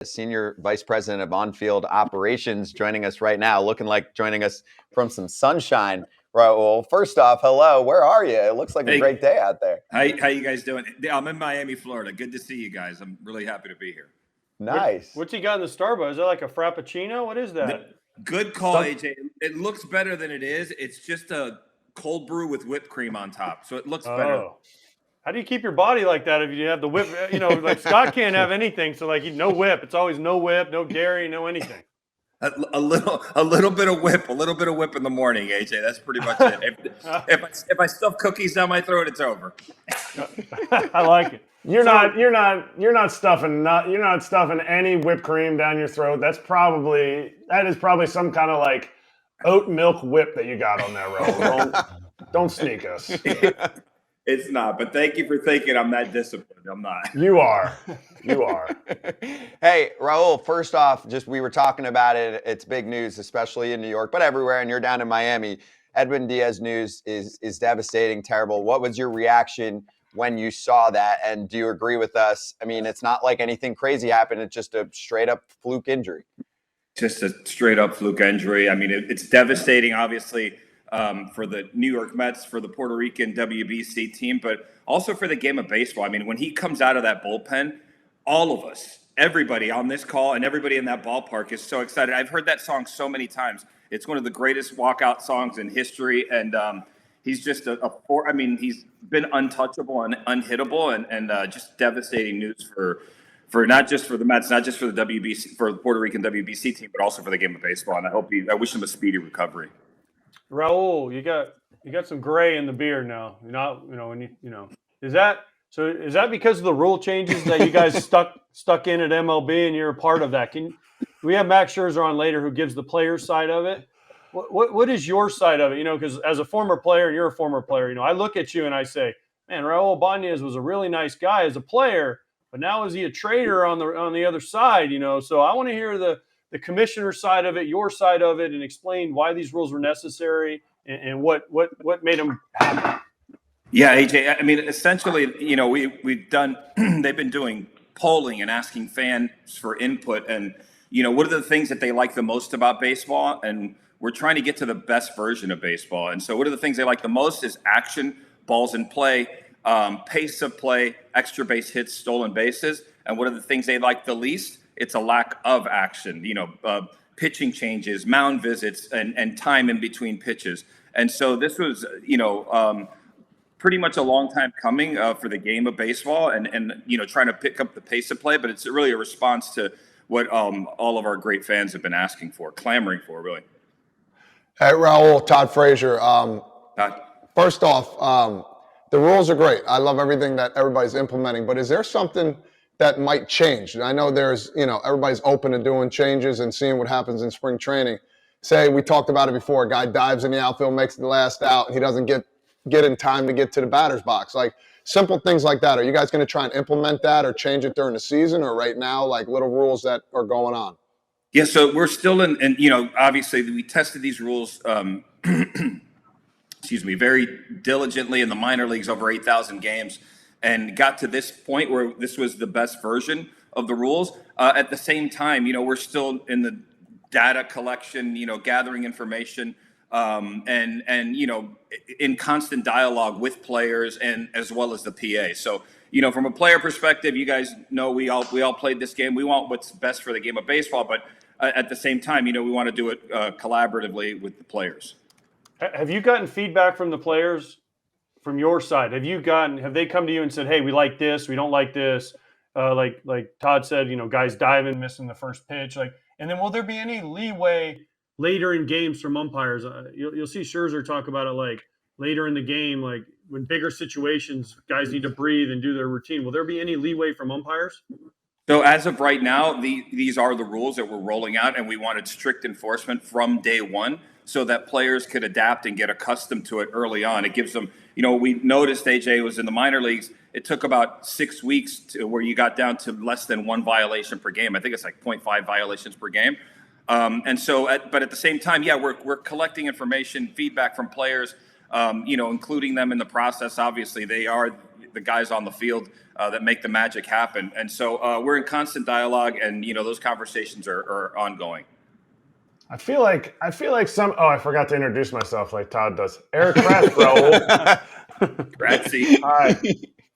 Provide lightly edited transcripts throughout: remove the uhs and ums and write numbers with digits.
Senior Vice President of On-Field Operations, joining us right now, looking like joining us from some sunshine. Raúl, first off, hello. Where are you? It looks like a great day out there. How you guys doing? I'm in Miami, Florida. Good to see you guys. I'm really happy to be here. Nice. What's he got in the Starbucks? Is that like a Frappuccino? What is that? Good call, AJ. It looks better than it is. It's just a cold brew with whipped cream on top, so it looks better. How do you keep your body like that if you have the whip? Like Scott can't have anything, so like no whip. It's always no whip, no dairy, no anything. A little bit of whip in the morning, AJ. That's pretty much it. If I stuff cookies down my throat, it's over. I like it. You're not stuffing any whipped cream down your throat. That is probably some kind of like oat milk whip that you got on there, Raúl. Don't sneak us. It's not, but thank you for thinking I'm that disciplined. I'm not. You are. Hey, Raúl, first off, we were talking about it. It's big news, especially in New York, but everywhere, and you're down in Miami. Edwin Diaz news is devastating, terrible. What was your reaction when you saw that, and do you agree with us? I mean, it's not like anything crazy happened. It's just a straight-up fluke injury. Just a straight-up fluke injury. I mean, it's devastating, obviously, for the New York Mets, for the Puerto Rican WBC team, but also for the game of baseball. I mean, when he comes out of that bullpen, all of us, everybody on this call and everybody in that ballpark is so excited. I've heard that song so many times. It's one of the greatest walkout songs in history, and he's just he's been untouchable and unhittable, and just devastating news for not just for the Mets, not just for the WBC, for the Puerto Rican WBC team, but also for the game of baseball. And I wish him a speedy recovery. Raúl, you got some gray in the beard now. You're not, is that because of the rule changes that you guys stuck in at MLB and you're a part of that? We have Max Scherzer on later who gives the player side of it. What is your side of it? Because as a former player, and you're a former player, I look at you and I say, man, Raúl Ibañez was a really nice guy as a player, but now is he a trader on the other side? So I want to hear the commissioner side of it, your side of it, and explain why these rules were necessary and what made them happen. Yeah, AJ, I mean, essentially, we've done, they've been doing polling and asking fans for input and, what are the things that they like the most about baseball? And we're trying to get to the best version of baseball. And so what are the things they like the most is action, balls in play, pace of play, extra base hits, stolen bases. And what are the things they like the least? It's a lack of action, pitching changes, mound visits, and time in between pitches. And so this was, pretty much a long time coming for the game of baseball and trying to pick up the pace of play. But it's really a response to what all of our great fans have been asking for, clamoring for, really. Hey, Raúl, Todd Frazier. Todd. First off, the rules are great. I love everything that everybody's implementing. But is there something that might change? I know there's, everybody's open to doing changes and seeing what happens in spring training. Say, we talked about it before, a guy dives in the outfield, makes the last out, and he doesn't get in time to get to the batter's box. Like simple things like that. Are you guys going to try and implement that or change it during the season or right now, like little rules that are going on? Yeah, so we're still in, obviously we tested these rules, very diligently in the minor leagues over 8,000 games and got to this point where this was the best version of the rules. At the same time, we're still in the data collection, gathering information, and in constant dialogue with players and as well as the PA. So, from a player perspective, you guys know we all played this game. We want what's best for the game of baseball, but at the same time, we want to do it collaboratively with the players. Have you gotten feedback from the players from your side? Have they come to you and said, hey, we like this, we don't like this? Like Todd said, guys diving, missing the first pitch. And then will there be any leeway later in games from umpires? You'll see Scherzer talk about it like later in the game, like when bigger situations, guys need to breathe and do their routine. Will there be any leeway from umpires? So as of right now, these are the rules that we're rolling out, and we wanted strict enforcement from day one so that players could adapt and get accustomed to it early on. It gives them, we noticed, AJ, was in the minor leagues, it took about 6 weeks to where you got down to less than one violation per game. I think it's like 0.5 violations per game. But at the same time, we're collecting information, feedback from players, including them in the process. Obviously, they are the guys on the field that make the magic happen. And so we're in constant dialogue, and those conversations are ongoing. I feel like some. Oh, I forgot to introduce myself like Todd does. Eric Kratz, Raúl. Kratzy. Hi.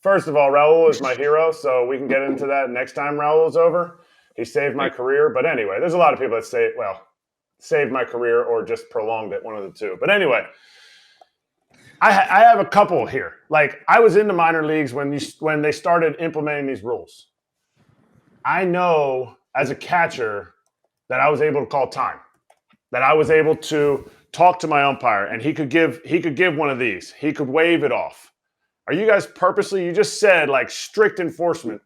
First of all, Raúl is my hero, so we can get into that next time Raúl's over. He saved my career. But anyway, there's a lot of people that saved my career or just prolonged it, one of the two. But anyway, I have a couple here. Like, I was in the minor leagues when they started implementing these rules. I know as a catcher that I was able to call time, that I was able to talk to my umpire, and he could give one of these. He could wave it off. Are you guys purposely? You just said like strict enforcement.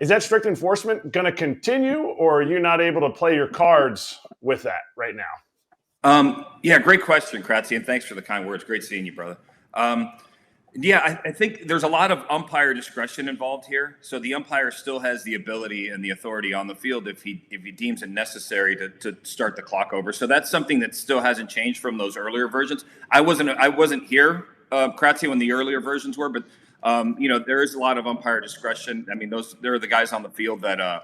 Is that strict enforcement going to continue, or are you not able to play your cards with that right now? Yeah, great question, Kratzy, and thanks for the kind words. Great seeing you, brother. I think there's a lot of umpire discretion involved here. So the umpire still has the ability and the authority on the field if he deems it necessary to start the clock over. So that's something that still hasn't changed from those earlier versions. I wasn't here, Kratzy, when the earlier versions were, but there is a lot of umpire discretion. I mean, there are the guys on the field that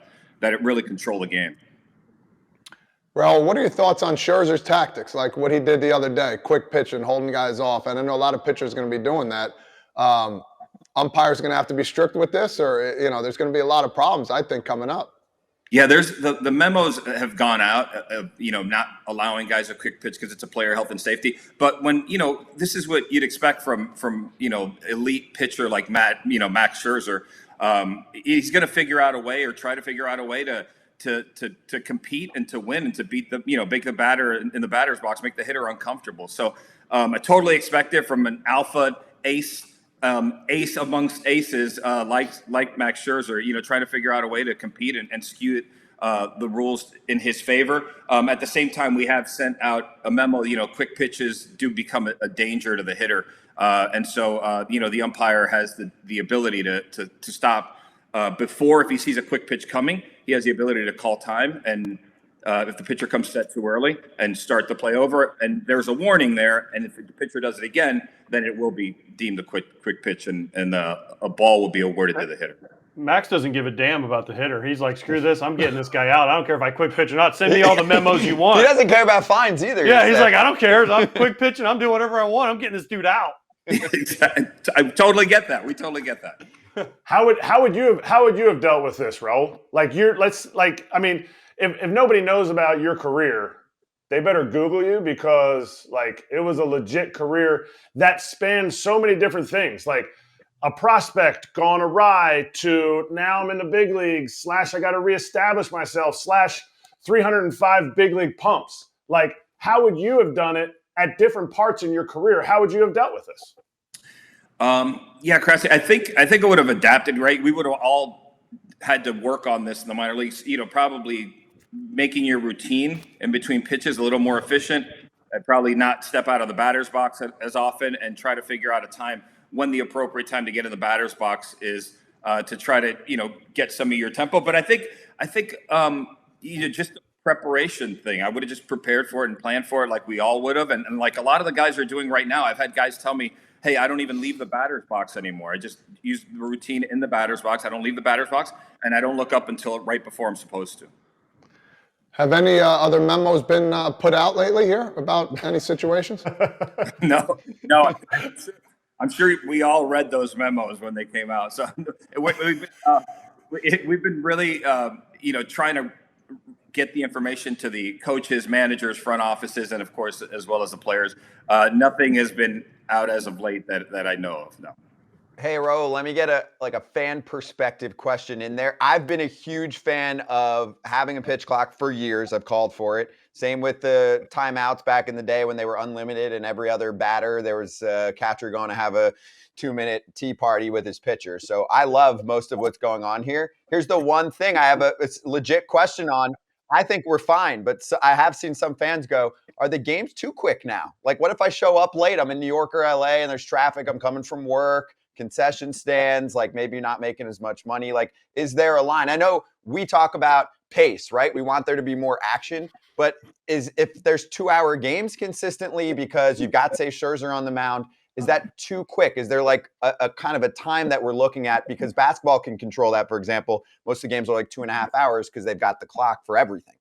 really control the game. Raúl, what are your thoughts on Scherzer's tactics, like what he did the other day, quick pitch and holding guys off? And I know a lot of pitchers are going to be doing that. Umpires going to have to be strict with this, or there's going to be a lot of problems, I think, coming up. Yeah, there's the memos have gone out, not allowing guys a quick pitch because it's a player health and safety. But when this is what you'd expect from elite pitcher like Max Scherzer. He's going to figure out a way, or try to figure out a way to compete and to win and to beat make the batter in the batter's box, make the hitter uncomfortable. So I totally expect it from an alpha ace amongst aces like Max Scherzer, trying to figure out a way to compete and skew the rules in his favor. At the same time, we have sent out a memo, quick pitches do become a danger to the hitter. And so, the umpire has the ability to stop before, if he sees a quick pitch coming, he has the ability to call time. And if the pitcher comes set too early, and start the play over, and there's a warning there. And if the pitcher does it again, then it will be deemed a quick pitch, and a ball will be awarded to the hitter. Max doesn't give a damn about the hitter. He's like, screw this, I'm getting this guy out. I don't care if I quick pitch or not. Send me all the memos you want. He doesn't care about fines either. Yeah, he's like, I don't care. I'm quick pitching. I'm doing whatever I want. I'm getting this dude out. I totally get that. We totally get that. How would you have dealt with this, Raúl? If nobody knows about your career, they better Google you, because it was a legit career that spanned so many different things, like a prospect gone awry to now I'm in the big leagues / I got to reestablish myself / 305 big league pumps. Like, how would you have done it at different parts in your career? How would you have dealt with this? Yeah, Kratzy, I think I would have adapted, right? We would have all had to work on this in the minor leagues, probably making your routine in between pitches a little more efficient. I'd probably not step out of the batter's box as often, and try to figure out a time when the appropriate time to get in the batter's box is, to try to, get some of your tempo. But I think just the preparation thing, I would have just prepared for it and planned for it like we all would have. And like a lot of the guys are doing right now, I've had guys tell me, hey, I don't even leave the batter's box anymore. I just use the routine in the batter's box. I don't leave the batter's box, and I don't look up until right before I'm supposed to. Have any other memos been put out lately here about any situations? No. I'm sure we all read those memos when they came out. So we've been really, trying to get the information to the coaches, managers, front offices, and of course, as well as the players. Nothing has been out as of late that I know of. No. Hey, Raúl, let me get a fan perspective question in there. I've been a huge fan of having a pitch clock for years. I've called for it. Same with the timeouts back in the day when they were unlimited, and every other batter, there was a catcher going to have a 2-minute tea party with his pitcher. So I love most of what's going on here. Here's the one thing I have a legit question on. I think we're fine, but I have seen some fans go, are the games too quick now? Like, what if I show up late? I'm in New York or LA and there's traffic. I'm coming from work, concession stands, like maybe not making as much money. Like, is there a line? I know we talk about pace, right? We want there to be more action, but if there's 2-hour games consistently because you've got, say, Scherzer on the mound Is that too quick? Is there like a kind of a time that we're looking at? Because basketball can control that. For example, most of the games are like 2.5 hours because they've got the clock for everything.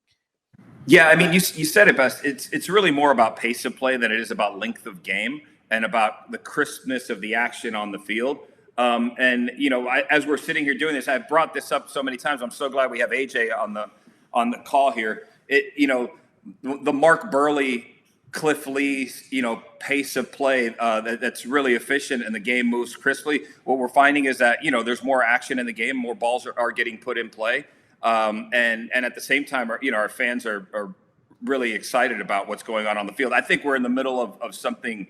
Yeah, I mean, you said it best. It's really more about pace of play than it is about length of game and about the crispness of the action on the field. And as we're sitting here doing this, I've brought this up so many times. I'm so glad we have AJ on the call here. The Mark Burley, Cliff Lee, pace of play that's really efficient and the game moves crisply. What we're finding is that there's more action in the game, more balls are getting put in play. And at the same time, our fans are really excited about what's going on the field. I think we're in the middle of something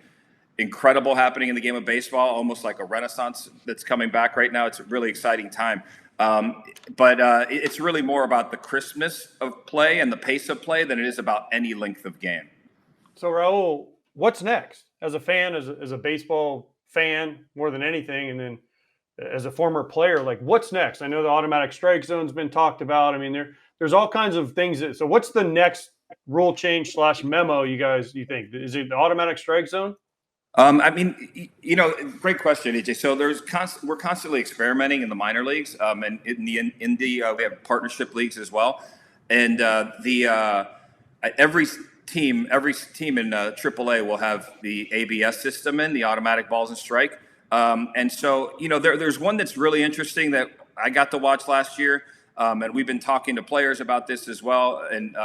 incredible happening in the game of baseball, almost like a renaissance that's coming back right now. It's a really exciting time. But it's really more about the crispness of play and the pace of play than it is about any length of game. So, Raúl, what's next? As a fan, as a baseball fan, more than anything, and then as a former player, like what's next? I know the automatic strike zone's been talked about. I mean, there's all kinds of things. So what's the next rule change / memo you think? Is it the automatic strike zone? I mean, great question, AJ. So we're constantly experimenting in the minor leagues, and in the we have partnership leagues as well. And every team in AAA will have the ABS system the automatic balls and strike. And so, there's one that's really interesting that I got to watch last year, and we've been talking to players about this as well, and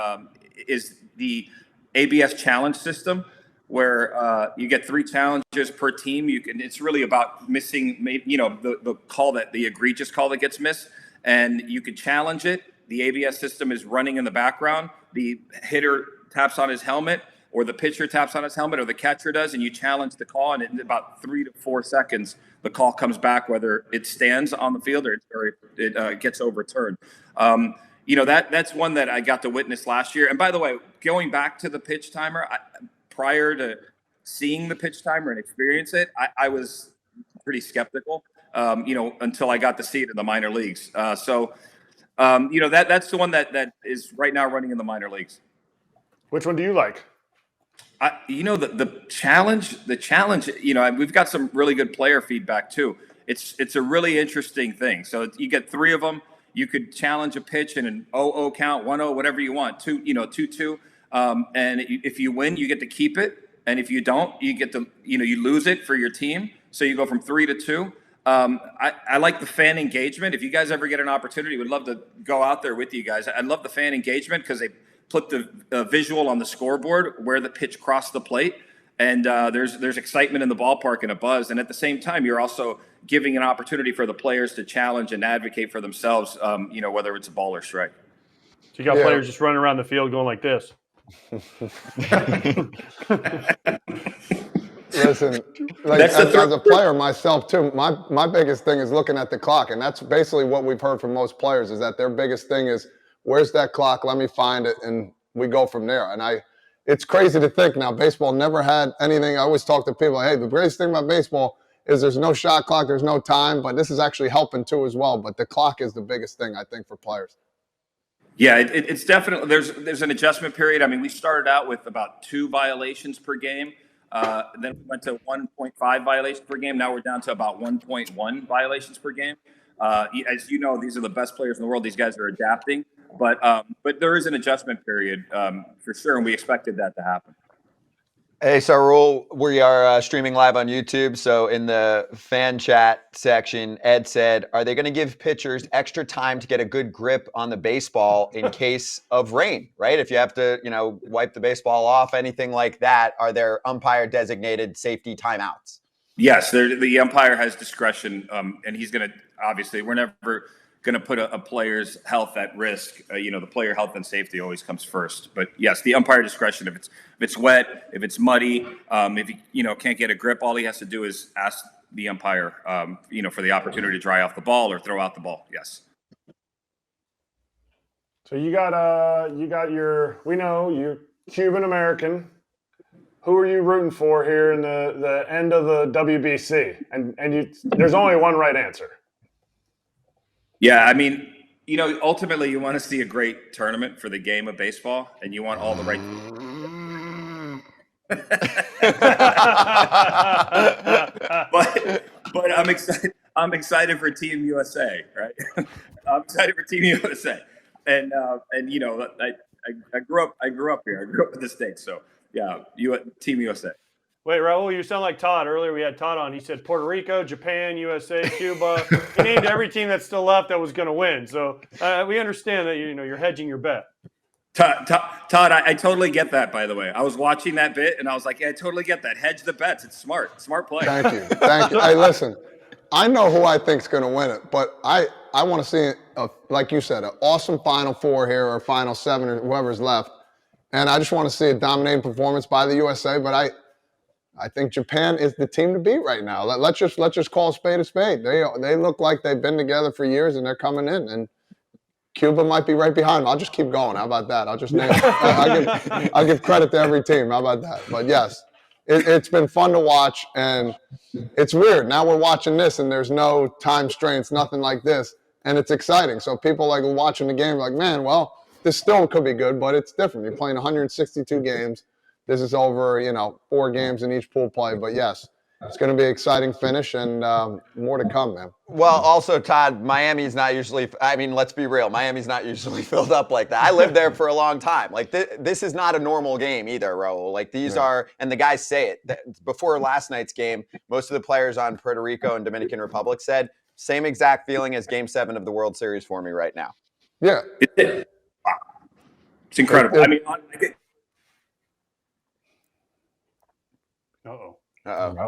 is the ABS challenge system, where you get 3 challenges per team. It's really about missing, the egregious call that gets missed, and you could challenge it. The ABS system is running in the background. The hitter taps on his helmet, or the pitcher taps on his helmet, or the catcher does, and you challenge the call, and in about 3 to 4 seconds, the call comes back, whether it stands on the field or it gets overturned. That's one that I got to witness last year. And by the way, going back to the pitch timer, prior to seeing the pitch timer and experience it, I was pretty skeptical, until I got to see it in the minor leagues. That's the one that is right now running in the minor leagues. Which one do you like? The challenge, we've got some really good player feedback too. It's a really interesting thing. So you get 3 of them. You could challenge a pitch in an 0-0 count, 1-0, whatever you want, 2-2. And if you win, you get to keep it. And if you don't, you get to, you lose it for your team. So you go from 3 to 2. I like the fan engagement. If you guys ever get an opportunity, would love to go out there with you guys. I love the fan engagement because they put the visual on the scoreboard where the pitch crossed the plate, and there's excitement in the ballpark and a buzz. And at the same time, you're also giving an opportunity for the players to challenge and advocate for themselves, whether it's a ball or strike. So you got players just running around the field going like this. Listen, as a player myself too, my biggest thing is looking at the clock, and that's basically what we've heard from most players is that their biggest thing is, where's that clock? Let me find it, and we go from there. And it's crazy to think now, baseball never had anything. I always talk to people, hey, the greatest thing about baseball is there's no shot clock, there's no time, but this is actually helping too as well. But the clock is the biggest thing, I think, for players. Yeah, it's definitely, there's an adjustment period. I mean, we started out with about 2 violations per game. Then we went to 1.5 violations per game. Now we're down to about 1.1 violations per game. As you know, these are the best players in the world. These guys are adapting. But there is an adjustment period for sure, and we expected that to happen. Hey, so Raúl, we are streaming live on YouTube. So in the fan chat section, Ed said, are they going to give pitchers extra time to get a good grip on the baseball in case of rain, right? If you have to, wipe the baseball off, anything like that, are there umpire designated safety timeouts? Yes, the umpire has discretion, and he's going to, obviously, we're never going to put a player's health at risk. The player health and safety always comes first. But yes, the umpire discretion. If it's wet, if it's muddy, if he can't get a grip, all he has to do is ask the umpire, for the opportunity to dry off the ball or throw out the ball. Yes. So you got we know you're Cuban American. Who are you rooting for here in the end of the WBC? And there's only one right answer. Yeah, I mean, ultimately you want to see a great tournament for the game of baseball, and you want all the right. but I'm excited. I'm excited for Team USA, right? I'm excited for Team USA, and you know, I grew up here. I grew up in the States, so yeah, Team USA. Wait, Raúl, you sound like Todd. Earlier we had Todd on. He said Puerto Rico, Japan, USA, Cuba. He named every team that's still left that was going to win. So we understand that you're hedging your bet. Todd, I totally get that, by the way. I was watching that bit, and I was like, yeah, I totally get that. Hedge the bets. It's smart play. Thank you. Hey, listen, I know who I think's going to win it, but I want to see, like you said, an awesome Final Four here or Final Seven or whoever's left. And I just want to see a dominating performance by the USA, but I think Japan is the team to beat right now. Let's just call a spade a spade. They look like they've been together for years, and they're coming in. And Cuba might be right behind them. I'll just keep going. How about that? I'll just name it. I'll give credit to every team. How about that? But yes, it's been fun to watch, and it's weird. Now we're watching this, and there's no time strains, nothing like this, and it's exciting. So people like watching the game like, man, well, this still could be good, but it's different. You're playing 162 games. This is over, 4 games in each pool play. But yes, it's going to be an exciting finish and more to come, man. Well, also, Todd, Miami's not usually, I mean, let's be real. Miami's not usually filled up like that. I lived there for a long time. Like, this is not a normal game either, Raúl. Like, these are, and the guys say it. Before last night's game, most of the players on Puerto Rico and Dominican Republic said, same exact feeling as Game 7 of the World Series for me right now. Yeah. It's incredible. I mean, Uh-oh.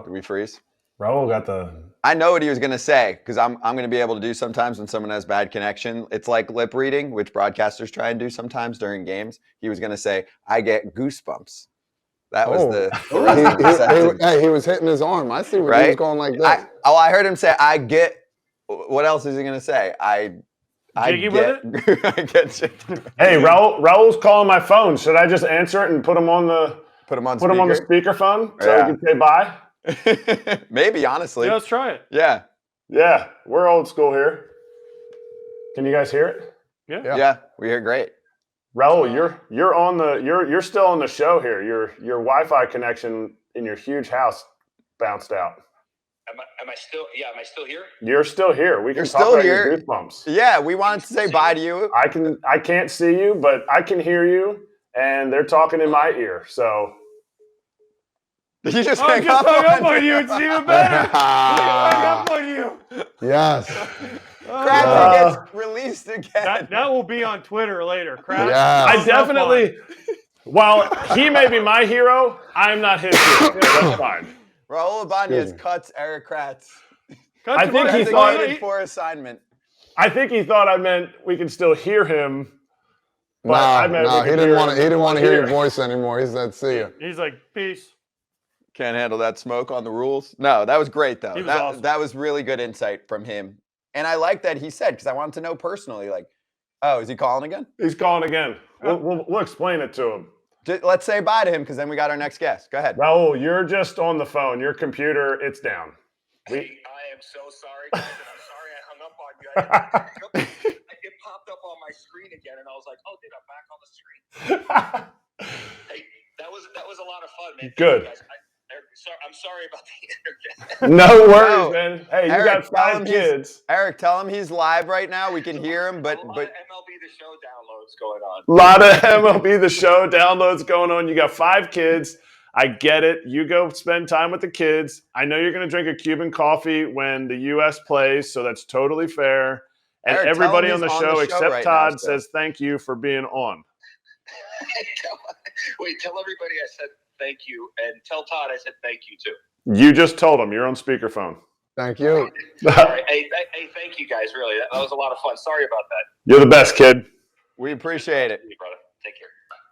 Did we freeze? Raúl got the... I know what he was going to say, because I'm going to be able to do sometimes when someone has bad connection. It's like lip reading, which broadcasters try and do sometimes during games. He was going to say, I get goosebumps. That was the rest of the sentence. He was hitting his arm. I see where he was going like this. I heard him say, I get... What else is he going to say? Jiggy with it? I get jiggy. Hey, Raúl's calling my phone. Should I just answer it and put him on the speakerphone so he can say bye? Maybe, honestly. Yeah, let's try it. Yeah. Yeah, we're old school here. Can you guys hear it? Yeah, we hear great. Raúl, you're still on the show here. Your Wi-Fi connection in your huge house bounced out. Am I still here? You're still here. We can You're talk still about here. your goosebumps. Yeah, we wanted to say bye to you. I can't see you, but I can hear you, and they're talking in my ear. So Did you just hung up on you. It's even better. Hung up on you. Yes. Kratz gets released again. That will be on Twitter later. Kratz. Yeah. I definitely. While he may be my hero, I'm not his hero. That's fine. Raúl Ibañez cuts Eric Kratz. I think he thought for assignment. I think he thought I meant we can still hear him. But No, he didn't want to hear your voice anymore. He said, "See ya." He's like, peace. Can't handle that smoke on the rules. No, that was great though. He was awesome. That was really good insight from him. And I like that he said, because I wanted to know personally, like, oh, is he calling again? He's calling again. We'll explain it to him. Let's say bye to him, because then we got our next guest. Go ahead. Raúl, you're just on the phone. Your computer, it's down. I am so sorry, guys, and I'm sorry I hung up on you. It popped up on my screen again, and I was like, "Oh, dude, I'm back on the screen." Hey, that was a lot of fun, man. Good. Guys. I'm sorry about the internet. No worries, man. Hey, you Eric, got 5 kids. Eric, tell him he's live right now. We can hear him, but A lot of MLB The Show downloads going on. A lot of MLB The Show downloads going on. You got 5 kids. I get it. You go spend time with the kids. I know you're going to drink a Cuban coffee when the U.S. plays, so that's totally fair. And Eric, everybody on the show except right Todd now, says thank you for being on. Tell everybody I said thank you, and tell Todd I said thank you too. You just told him. You're on speakerphone. Thank you. All right. Hey, thank you guys. Really, that was a lot of fun. Sorry about that. You're the best, kid. we appreciate it. Thank you, brother.